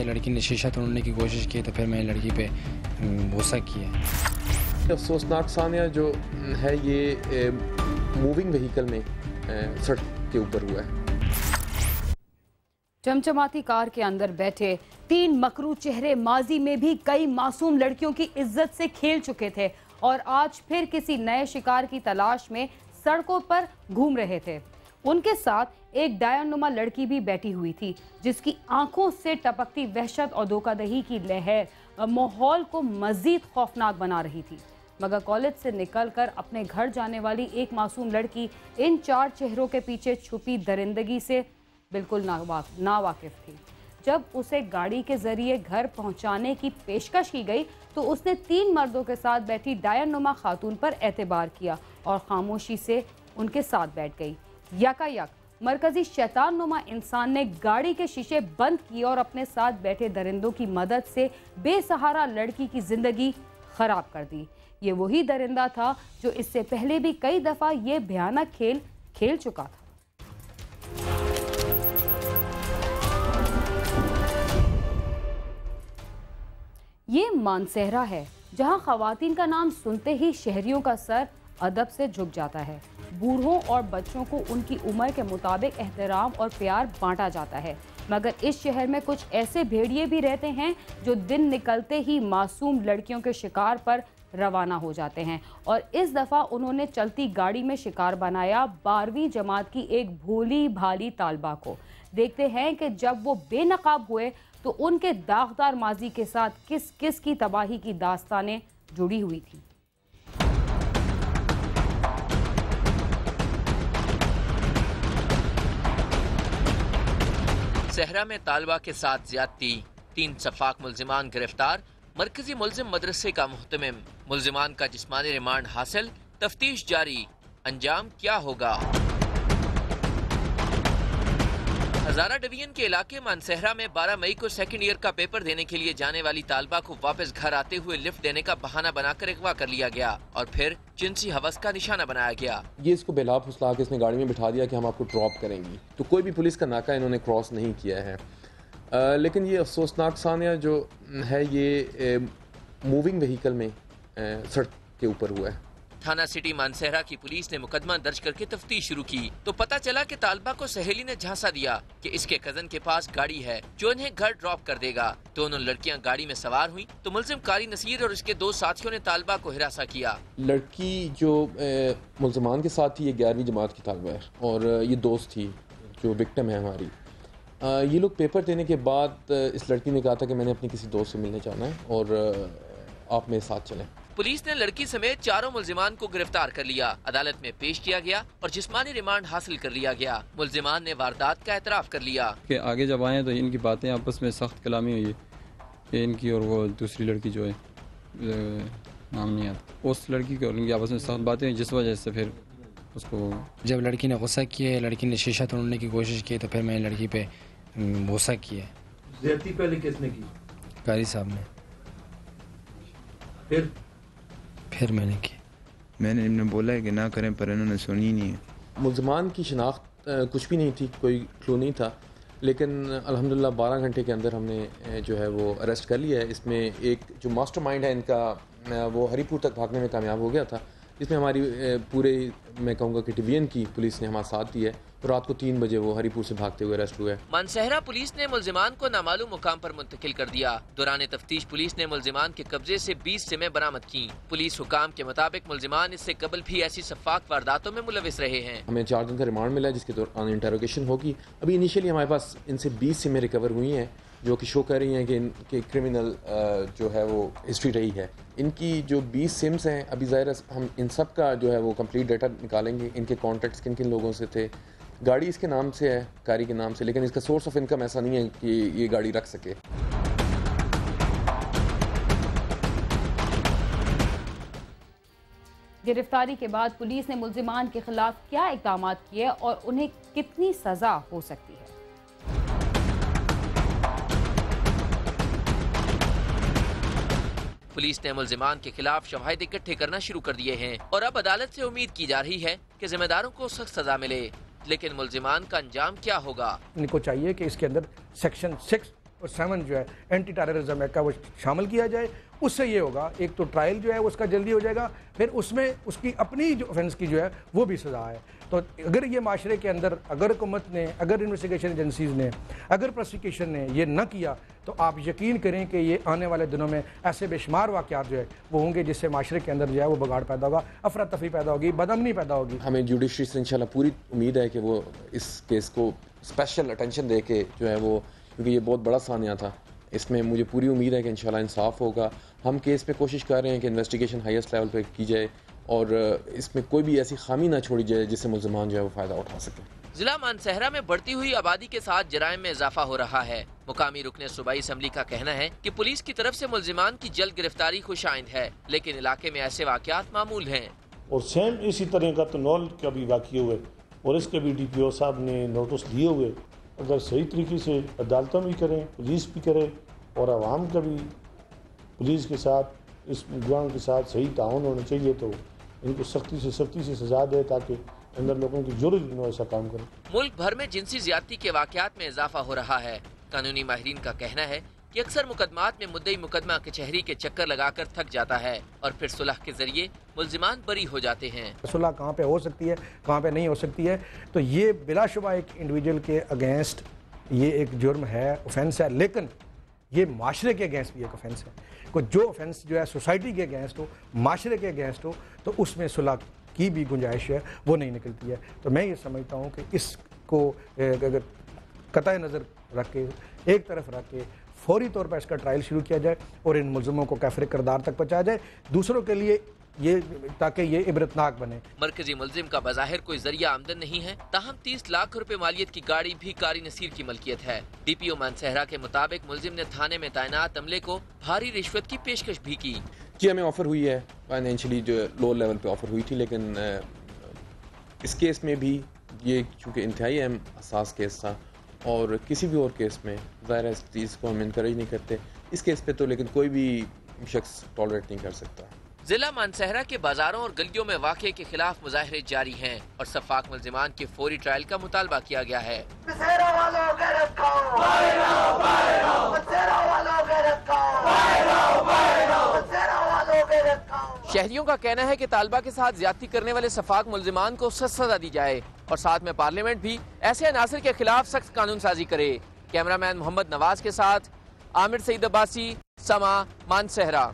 कि लड़की ने शीशा तोड़ने की कोशिश की तो फिर मैंने लड़की पे गुस्सा किया। अफसोसनाक सानिया जो है ये मूविंग व्हीकल में सड़क के ऊपर हुआ है। चमचमाती कार के अंदर बैठे 3 मकरू चेहरे माजी में भी कई मासूम लड़कियों की इज्जत से खेल चुके थे और आज फिर किसी नए शिकार की तलाश में सड़कों पर घूम रहे थे। उनके साथ एक डायनुमा लड़की भी बैठी हुई थी जिसकी आंखों से टपकती वहशत और धोखाधड़ी की लहर माहौल को मजीद खौफनाक बना रही थी। मगर कॉलेज से निकलकर अपने घर जाने वाली एक मासूम लड़की इन 4 चेहरों के पीछे छुपी दरिंदगी से बिल्कुल नावाकिफ थी। जब उसे गाड़ी के जरिए घर पहुंचाने की पेशकश की गई तो उसने 3 मर्दों के साथ बैठी डायनुमा खातून पर एतबार किया और खामोशी से उनके साथ बैठ गई। यकायक मरकजी शैतान नुमा इंसान ने गाड़ी के शीशे बंद किए और अपने साथ बैठे दरिंदों की मदद से बेसहारा लड़की की जिंदगी खराब कर दी। ये वही दरिंदा था जो इससे पहले भी कई दफा ये भयानक खेल खेल चुका था। ये मानसेहरा है जहां खवातीन का नाम सुनते ही शहरियों का सर अदब से झुक जाता है। बूढ़ों और बच्चों को उनकी उम्र के मुताबिक एहतराम और प्यार बांटा जाता है। मगर इस शहर में कुछ ऐसे भेड़िए भी रहते हैं जो दिन निकलते ही मासूम लड़कियों के शिकार पर रवाना हो जाते हैं और इस दफ़ा उन्होंने चलती गाड़ी में शिकार बनाया 12वीं जमात की एक भोली भाली तालबा को। देखते हैं कि जब वो बेनकाब हुए तो उनके दागदार माजी के साथ किस किस की तबाही की दास्तानें जुड़ी हुई थी। सहरा में तालबा के साथ ज्यादती, 3 सफाक मुल्जिमान गिरफ्तार, मरकजी मुल्जिम मदरसे का मुहतमिम, मुल्जिमान का जिस्मानी रिमांड हासिल, तफ्तीश जारी, अंजाम क्या होगा। हजारा डिवीजन के इलाके मानसेहरा में 12 मई को सेकंड ईयर का पेपर देने के लिए जाने वाली तालबा को वापस घर आते हुए लिफ्ट देने का बहाना बनाकर अगवा कर लिया गया और फिर जिनसी हवस का निशाना बनाया गया। ये इसको बेलाब फुसला के इसने गाड़ी में बिठा दिया कि हम आपको ड्रॉप करेंगी, तो कोई भी पुलिस का नाका इन्होंने क्रॉस नहीं किया है। लेकिन ये अफसोसनाक सानिया जो है ये मूविंग व्हीकल में सड़क के ऊपर हुआ है। थाना सिटी मानसेहरा की पुलिस ने मुकदमा दर्ज करके तफ्तीश शुरू की तो पता चला कि तालबा को सहेली ने झांसा दिया कि इसके कजन के पास गाड़ी है जो इन्हें घर ड्रॉप कर देगा। दोनों लड़कियां गाड़ी में सवार हुई तो मुल्जिम कारी नसीर और इसके 2 साथियों ने तालबा को हिरासा किया। लड़की जो मुल्जिमान के साथ थी ये 11वीं जमात की तालबा है और ये दोस्त थी जो विक्टिम है हमारी। ये लोग पेपर देने के बाद इस लड़की ने कहा था कि मैंने अपनी किसी दोस्त से मिलने जाना है और आप मेरे साथ चलें। पुलिस ने लड़की समेत 4 मुल्जिमान को गिरफ्तार कर लिया, अदालत में पेश किया गया और जिस्मानी रिमांड हासिल कर लिया गया। मुल्जिमान ने वारदात का एतराफ कर लिया कि आगे जब आए तो इनकी बातें आपस में सख्त कलामी हुई है, इनकी और वो दूसरी लड़की जो है नाम नहीं आता, उस लड़की की और इनकी आपस में सख्त बातें हुई जिस वजह से फिर उसको जब लड़की ने गुस्सा किया, लड़की ने शीशा तोड़ने की कोशिश की तो फिर मैंने लड़की पे गुस्सा किया। ज्यादती पहले किसने की? कारी साहब ने। फिर मैंने की। मैंने इन्हें बोला है कि ना करें पर इन्होंने सुनी ही नहीं है। मुल्जिमान की शिनाख्त कुछ भी नहीं थी, कोई क्लू नहीं था, लेकिन अल्हम्दुलिल्लाह 12 घंटे के अंदर हमने जो है वो अरेस्ट कर लिया है। इसमें एक जो मास्टरमाइंड है इनका वो हरीपुर तक भागने में कामयाब हो गया था, जिसमें हमारी पूरे मैं कहूँगा कि डिवीजन की पुलिस ने हमारा साथ दिया है। तो रात को 3 बजे वो हरीपुर से भागते हुए अरेस्ट हुए। मानसेहरा पुलिस ने मुल्जिमान को नामालूम मुकाम पर मुंतकिल कर दिया। दौरान तफ्तीश पुलिस ने मुल्जिमान के कब्जे से 20 सिमें बरामद की। पुलिस हुकाम के मुताबिक मुल्जिमान इससे कबल भी ऐसी सफाक वारदातों में मुलविस रहे हैं। हमें 4 दिन का रिमांड मिला है जिसके दौरान इंटरोगेशन होगी। अभी इनिशियली हमारे पास इनसे 20 सिमें रिकवर हुई हैं जो कि शो कर रही हैं कि इनके क्रिमिनल जो है वो हिस्ट्री रही है। इनकी जो 20 सिम्स हैं अभी ज़ाहिर हम इन सब का जो है वो कंप्लीट डाटा निकालेंगे, इनके कॉन्टैक्ट्स किन किन लोगों से थे। गाड़ी इसके नाम से है, कारी के नाम से, लेकिन इसका सोर्स ऑफ इनकम ऐसा नहीं है कि ये गाड़ी रख सके। गिरफ्तारी के बाद पुलिस ने मुल्जिमान के खिलाफ क्या इक़दाम किए और उन्हें कितनी सजा हो सकती है। पुलिस ने मुल्जिमान के खिलाफ शवाहिद इकट्ठे करना शुरू कर दिए हैं और अब अदालत से उम्मीद की जा रही है कि जिम्मेदारों को सख्त सजा मिले। लेकिन मुल्जिमान का अंजाम क्या होगा? इनको चाहिए कि इसके अंदर सेक्शन 6 और 7 जो है एंटी टेररिज्म एक्ट का वो शामिल किया जाए। उससे ये होगा, एक तो ट्रायल जो है उसका जल्दी हो जाएगा, फिर उसमें उसकी अपनी जो ऑफेंस की जो है वो भी सज़ा है। तो अगर ये माशरे के अंदर अगर हुकूमत ने, अगर इन्वेस्टिगेशन एजेंसीज़ ने, अगर प्रोसिक्यूशन ने ये न किया तो आप यकीन करें कि ये आने वाले दिनों में ऐसे बेशुमार वाक़यात जो है वो होंगे जिससे माशरे के अंदर जो है वो बगाड़ पैदा होगा, अफरा तफरी पैदा होगी, बदअमनी पैदा होगी। हमें जुडिशरी से इंशाल्लाह पूरी उम्मीद है कि वो इस केस को स्पेशल अटेंशन दे के जो है वो, क्योंकि ये बहुत बड़ा सानिया था, इसमें मुझे पूरी उम्मीद है कि इंशाल्लाह इंसाफ होगा। हम केस पे कोशिश कर रहे हैं कि इन्वेस्टिगेशन हाईएस्ट लेवल पे की जाए और इसमें कोई भी ऐसी खामी ना छोड़ी जाए जिससे मुल्ज़िमान जो है वो फ़ायदा उठा सकें। जिला मानसहरा में बढ़ती हुई आबादी के साथ जराइम में इजाफा हो रहा है। मुकामी रुकने सूबाई असम्बली का कहना है कि पुलिस की तरफ से मुल्जिमान की जल्द गिरफ्तारी खुशाइंद है, लेकिन इलाके में ऐसे वाक़यात मामूल हैं। और सेम इसी तरह का तो नौल का भी वाक़ई हुए और इसके भी DPO साहब ने नोटिस दिए हुए, अगर सही तरीके से अदालतें भी करें, पुलिस भी करे और आवाम का भी पुलिस के साथ, इस मुलज़िम के साथ सही ताउन होना चाहिए, तो इनको सख्ती से सज़ा दे ताकि अंदर लोगों की ज़रूरत न हो ऐसा काम करें। मुल्क भर में जिनसी ज्यादती के वाक़यात में इजाफा हो रहा है। कानूनी माहिरीन का कहना है कि अक्सर मुकदमात में मुद्दई मुकदमा कचहरी के चक्कर लगाकर थक जाता है और फिर सुलह के जरिए मुल्जिमान बरी हो जाते हैं। सुलह कहाँ पे हो सकती है, कहाँ पे नहीं हो सकती है, तो ये बिलाशुबा एक इंडिविजुअल के अगेंस्ट ये एक जुर्म है, ऑफेंस है, लेकिन ये माशरे के अगेंस्ट भी एक ऑफेंस है। कोई जो ऑफेंस जो है सोसाइटी के अगेंस्ट हो, माशरे के अगेंस्ट हो, तो उसमें सुलह की भी गुंजाइश है, वो नहीं निकलती है। तो मैं ये समझता हूँ कि इसको अगर कतई नज़र रख के, एक तरफ रख के फौरी तौर पर इसका ट्रायल शुरू किया जाए और इन मुल्ज़िमों को काफ़िर किरदार तक पहुँचाया जाए, दूसरों के लिए ये, ताकि ये इबरतनाक बने। मरकजी मुल्जिम का बज़ाहिर कोई जरिया आमदन नहीं है, ताहम 30 लाख रुपए मालियत की गाड़ी भी कारी नसीर की मलकियत है। DPO मानसहरा के मुताबिक मुल्जिम ने थाने में तैनात अमले को भारी रिश्वत की पेशकश भी की। जी हमें ऑफ़र हुई है, फाइनेंशियली जो लो लेवल पे ऑफ़र हुई थी, लेकिन इस केस में भी ये चूँकि इंतहाई अहम हसास केस था और किसी भी और केस में ज़ाहिर है इस चीज़ को हम इनकरेज नहीं करते, इस केस पे तो लेकिन कोई भी शख्स टॉलरेट नहीं कर सकता। जिला मानसहरा के बाजारों और गलियों में वाक़े के खिलाफ मुजाहरे जारी हैं और सफाक मुल्जिमान के फौरी ट्रायल का मुतालबा किया गया है। शहरियों का कहना है कि तालिबा के साथ ज्यादती करने वाले सफाक मुल्जिमान को सख्त सजा दी जाए और साथ में पार्लियामेंट भी ऐसे अनासर के खिलाफ सख्त कानून साजी करे। कैमरामैन मोहम्मद नवाज के साथ आमिर सईद अब्बासी, समा, मानसहरा।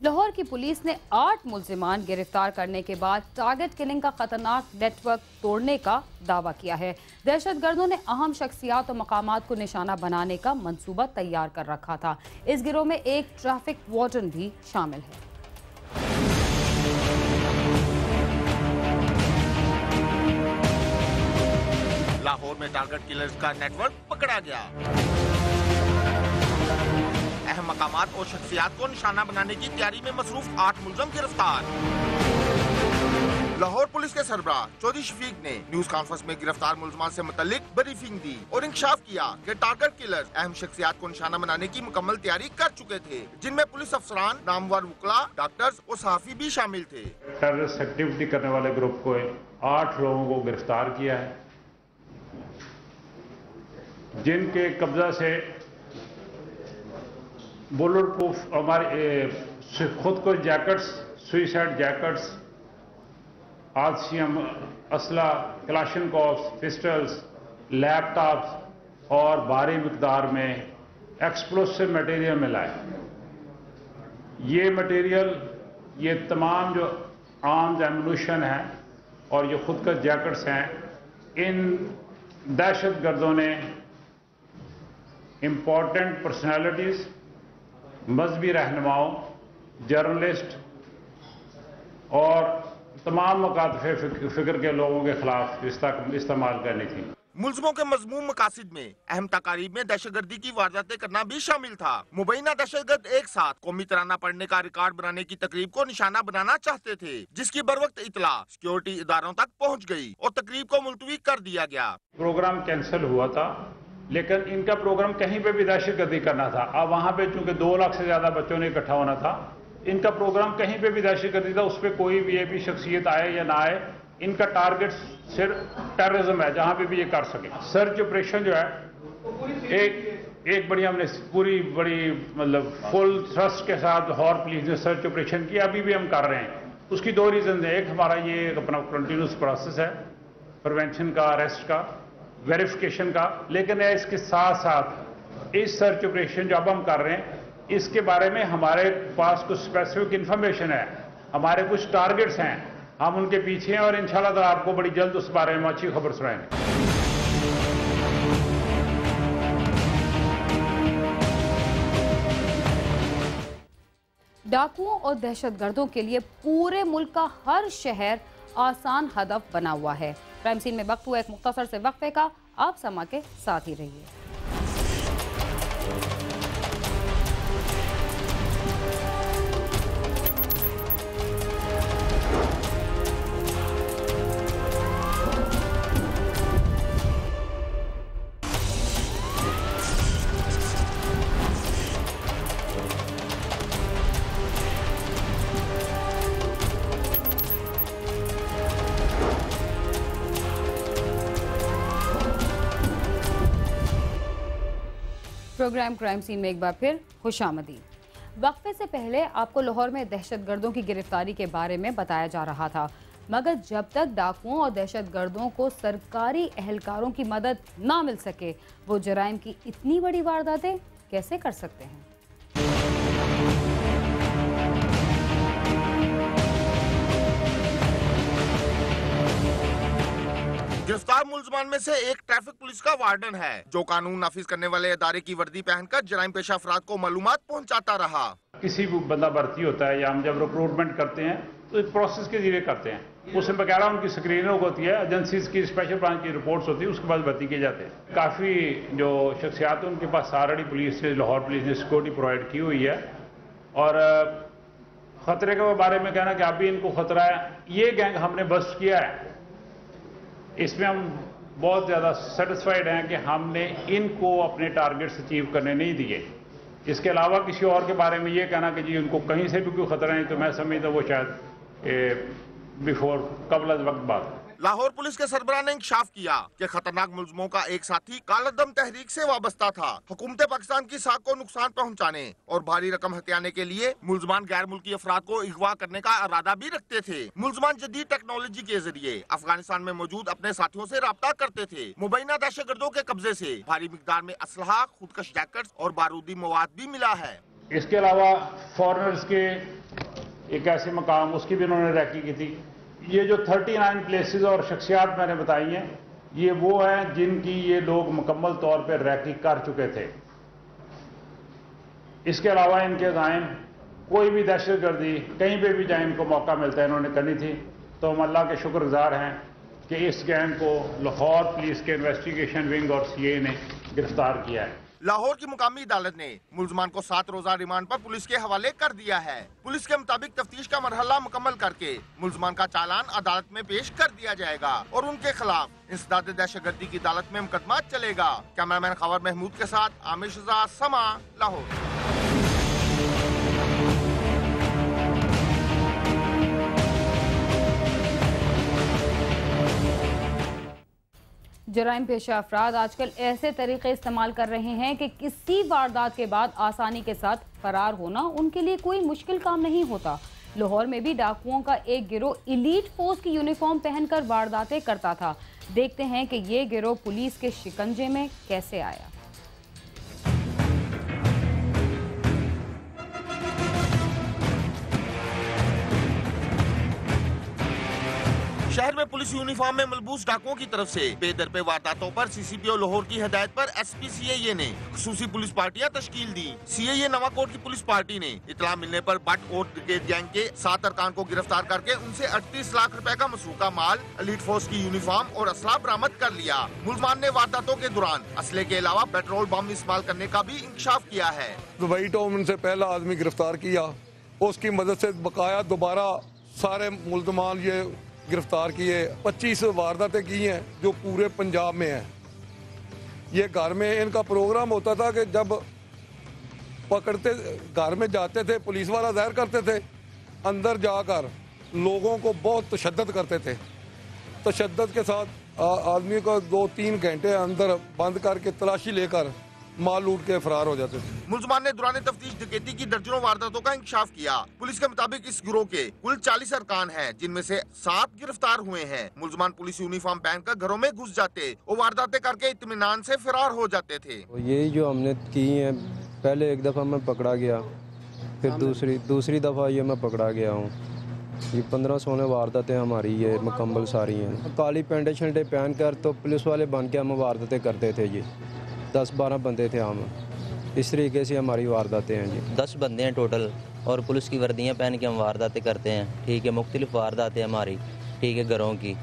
लाहौर की पुलिस ने 8 मुल्जिमान गिरफ्तार करने के बाद टारगेट किलिंग का खतरनाक नेटवर्क तोड़ने का दावा किया है। दहशतगर्दों ने अहम शख्सियात और मकामात को निशाना बनाने का मंसूबा तैयार कर रखा था। इस गिरोह में एक ट्रैफिक वार्डन भी शामिल है। लाहौर में टारगेट किलर्स का नेटवर्क पकड़ा गया। अहम मकामात और शख्सियात को निशाना बनाने की तैयारी में मसरूफ 8 मुल्ज़िम गिरफ्तार। लाहौर पुलिस के सरबराह चौधरी शफीक ने न्यूज कॉन्फ्रेंस में गिरफ्तार मुल्ज़िमान से मुतल्लिक ब्रीफिंग दी और इंकशाफ किया कि टारगेट किलर्स अहम शख्सियात को निशाना बनाने की मुकम्मल तैयारी कर चुके थे, जिनमें पुलिस अफसरान, नामवर वकला, डॉक्टर्स और सहाफी भी शामिल थे। टेररिस्ट एक्टिविटी करने वाले ग्रुप को 8 लोगों को गिरफ्तार किया है, जिनके कब्जा से बुलेट प्रूफ हमारे खुद को जैकेट्स, सुइसाइड जैकेट्स, आरसीएम असला, क्लाशनकोव्स, पिस्टल्स, लैपटॉप्स और भारी मिकदार में एक्सप्लोसिव मटेरियल मिला है। ये मटेरियल, ये तमाम जो आर्म्स एम्यूनिशन है और ये खुद का जैकेट्स हैं, इन दहशतगर्दों ने इम्पोर्टेंट पर्सनैलिटीज़, मजहबी रहनुमाओं, जर्नलिस्ट और तमाम मकातफ़े फ़िक्र के लोगों के खिलाफ इस्तेमाल करनी थी। मुल्ज़िमों के मज़मूम मकासिद में अहम तकारीब में दहशतगर्दी की वारदातें करना भी शामिल था। मुबैना दहशतगर्द एक साथ कौमी तराना पढ़ने का रिकॉर्ड बनाने की तकरीब को निशाना बनाना चाहते थे, जिसकी बरवक्त इतला सिक्योरिटी इदारों तक पहुँच गयी और तकरीब को मुलतवी कर दिया गया। प्रोग्राम कैंसिल हुआ था, लेकिन इनका प्रोग्राम कहीं पे भी दहशतगर्दी करना था। अब वहाँ पे चूंकि 2 लाख से ज्यादा बच्चों ने इकट्ठा होना था, इनका प्रोग्राम कहीं पे भी दहशतगर्दी था, उस पर कोई वीआईपी शख्सियत आए या ना आए, इनका टारगेट सिर्फ टेररिज्म है, जहां पे भी ये कर सके। सर्च ऑपरेशन जो है एक बड़ी हमने पूरी बड़ी मतलब फुल थ्रस्ट के साथ लाहौर पुलिस ने सर्च ऑपरेशन किया, अभी भी हम कर रहे हैं। उसकी दो रीजन है, एक हमारा ये अपना कंटिन्यूस प्रोसेस है प्रिवेंशन का, अरेस्ट का, वेरिफिकेशन का, लेकिन इसके साथ साथ इस सर्च ऑपरेशन जो अब हम कर रहे हैं इसके बारे में हमारे पास कुछ स्पेसिफिक इंफॉर्मेशन है, हमारे कुछ टारगेट्स हैं, हम उनके पीछे हैं और इंशाल्लाह ताला आपको बड़ी जल्द उस बारे में अच्छी खबर सुनाएंगे। डाकुओं और दहशतगर्दों के लिए पूरे मुल्क का हर शहर आसान हदफ बना हुआ है। क्राइम सीन में वक्त हुआ एक मुख्तसर से वक्फे का, आप समा के साथ ही रहिए। प्रोग्राम क्राइम सीन में एक बार फिर खुशामदीद। वक्फे से पहले आपको लाहौर में दहशतगर्दों की गिरफ्तारी के बारे में बताया जा रहा था, मगर जब तक डाकुओं और दहशतगर्दों को सरकारी एहलकारों की मदद ना मिल सके, वो जराइम की इतनी बड़ी वारदातें कैसे कर सकते हैं। गिरफ्तार मुलजमान में से एक ट्रैफिक पुलिस का वार्डन है, जो कानून नाफिज करने वाले इदारे की वर्दी पहनकर जराइम पेशा अफराद को मालूमात पहुंचाता रहा। किसी भी बंदा भर्ती होता है या हम जब रिक्रूटमेंट करते हैं तो एक प्रोसेस के जरिए करते हैं, उसमें बकायदा उनकी स्क्रीनिंग होती है, एजेंसीज की स्पेशल ब्रांच की रिपोर्ट्स होती है, उसके बाद भर्ती किए जाते हैं। काफ़ी जो शख्सियात है उनके पास ऑलरेडी पुलिस से लाहौर पुलिस ने सिक्योरिटी प्रोवाइड की हुई है और ख़तरे के बारे में कहना कि अभी इनको खतरा है। ये गैंग हमने बस्ट किया है, इसमें हम बहुत ज़्यादा सेटिस्फाइड हैं कि हमने इनको अपने टारगेट्स अचीव करने नहीं दिए। इसके अलावा किसी और के बारे में ये कहना कि जी उनको कहीं से भी कोई खतरा नहीं, तो मैं समझता वो शायद बिफोर कबल वक्त बात। लाहौर पुलिस के सरबराह ने इंकशाफ किया कि खतरनाक मुलजमों का एक साथी कालादम तहरीक से वाबस्ता था। हुकूमत पाकिस्तान की साख को नुकसान पहुंचाने और भारी रकम हथियाने के लिए मुलजमान गैर मुल्की अफराद को अगवा करने का इरादा भी रखते थे। मुलजमान जदीद टेक्नोलॉजी के जरिए अफगानिस्तान में मौजूद अपने साथियों से राब्ता करते थे। मुबैना दहशतगर्दों के कब्जे से भारी मिकदार में असलहा, खुदकश जैकेट्स और बारूदी मवाद भी मिला है। इसके अलावा फॉरेनर्स के एक ऐसे मकाम, उसकी भी उन्होंने रैकी की थी। ये जो 39 प्लेसेस और शख्सियात मैंने बताई हैं, ये वो हैं जिनकी ये लोग मुकम्मल तौर पर रैकी कर चुके थे। इसके अलावा इनके जायम कोई भी दहशतगर्दी कहीं पे भी जाए इनको मौका मिलता है इन्होंने करनी थी। तो हम अल्लाह के शुक्रगुजार हैं कि इस गैंग को लाहौर पुलिस के इन्वेस्टिगेशन विंग और सीए ने गिरफ्तार किया है। लाहौर की मुकामी अदालत ने मुलजमान को 7 रोजा रिमांड पर पुलिस के हवाले कर दिया है। पुलिस के मुताबिक तफ्तीश का मरहला मुकम्मल करके मुलजमान का चालान अदालत में पेश कर दिया जाएगा और उनके खिलाफ इंसदाद दहशतगर्दी की अदालत में मुकदमा चलेगा। कैमरामैन खबर महमूद के साथ आमिर शहजाद, समा, लाहौर। जराइम पेशा अफराद आजकल ऐसे तरीके इस्तेमाल कर रहे हैं कि किसी वारदात के बाद आसानी के साथ फरार होना उनके लिए कोई मुश्किल काम नहीं होता। लाहौर में भी डाकुओं का एक गिरोह एलीट फोर्स की यूनिफॉर्म पहनकर वारदातें करता था। देखते हैं कि ये गिरोह पुलिस के शिकंजे में कैसे आया। शहर में पुलिस यूनिफॉर्म में मलबूस डाकुओं की तरफ से बेदर पे वारदातों पर सीसीपीओ लाहौर की हिदायत पर एसपीसीए ने खुसूसी पुलिस पार्टियां तश्कील दी। सीए नवाकोट की पुलिस पार्टी ने इतला मिलने पर बट और ब्रिगेड गैंग के 7 अरकान को गिरफ्तार करके उनसे 38 लाख रुपए का मसरूका माल, एलीट फोर्स की यूनिफॉर्म और असला बरामद कर लिया। मुलजमान ने वारदातों के दौरान असले के अलावा पेट्रोल बम इस्तेमाल करने का भी इंकशाफ किया है। दुबई टाउन से पहला आदमी गिरफ्तार किया, उसकी मदद से बकाया दोबारा सारे मुलजमान ये गिरफ्तार किए। 25 वारदातें की हैं जो पूरे पंजाब में हैं। ये घर में इनका प्रोग्राम होता था कि जब पकड़ते, घर में जाते थे, पुलिस वाला ज़ाहिर करते थे, अंदर जाकर लोगों को बहुत तशद्दुद करते थे। तशद्दुद के साथ आदमी को 2-3 घंटे अंदर बंद करके तलाशी लेकर माल लूट के फरार हो जाते थे। मुलजमान ने दौरान तफ्तीश डकैती की दर्जनों वारदातों का इंकशाफ किया। पुलिस के मुताबिक इस गिरोह के कुल 40 अरकान हैं, जिनमें से 7 गिरफ्तार हुए हैं। मुलजमान पुलिस यूनिफॉर्म पहनकर घरों में घुस जाते और वारदातें करके इत्मीनान से फरार हो जाते थे। यही जो हमने की है, पहले एक दफ़ा मैं पकड़ा गया, फिर दूसरी दफ़ा ये मैं पकड़ा गया हूँ। ये 15-16 वारदातें हमारी ये मुकम्मल सारी हैं। काली पेंटे शंटे पहन कर तो पुलिस वाले बन के हम वारदातें करते थे जी। 10-12 बंदे थे हम, इस तरीके से हमारी वारदातें हैं जी। 10 बंदे हैं टोटल और पुलिस की वर्दियाँ पहन के हम वारदातें करते हैं। ठीक है, मुख्तलिफ वारदातें हमारी, ठीक है, घरों की,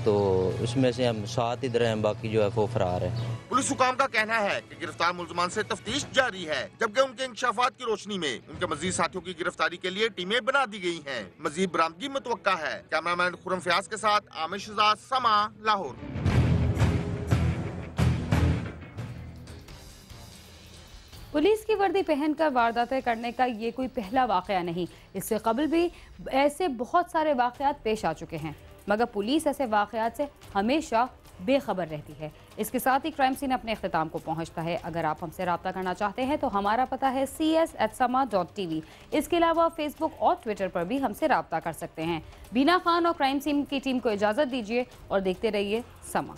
तो उसमें से हम 7 इधर हैं, बाकी जो है वो फरार है। पुलिस हुकाम का कहना है कि गिरफ्तार मुलजमान से तफ्तीश जारी है, जबकि उनके इंकशाफात की रोशनी में उनके मजीद साथियों की गिरफ्तारी के लिए टीमें बना दी गई हैं। मजीद बरामदगी मुतवक्का है। कैमरामैन खुरम फयाज के साथ आमिर शहजाद, समा, लाहौर। पुलिस की वर्दी पहनकर वारदातें करने का ये कोई पहला वाकया नहीं, इससे कबल भी ऐसे बहुत सारे वाकयात पेश आ चुके हैं, मगर पुलिस ऐसे वाकयात से हमेशा बेखबर रहती है। इसके साथ ही क्राइम सीन अपने अख्ताम को पहुंचता है। अगर आप हमसे रब्ता करना चाहते हैं तो हमारा पता है cs@sama.tv। इसके अलावा फेसबुक और ट्विटर पर भी हमसे रब्ता कर सकते हैं। बीना खान और क्राइम सीन की टीम को इजाज़त दीजिए और देखते रहिए समा।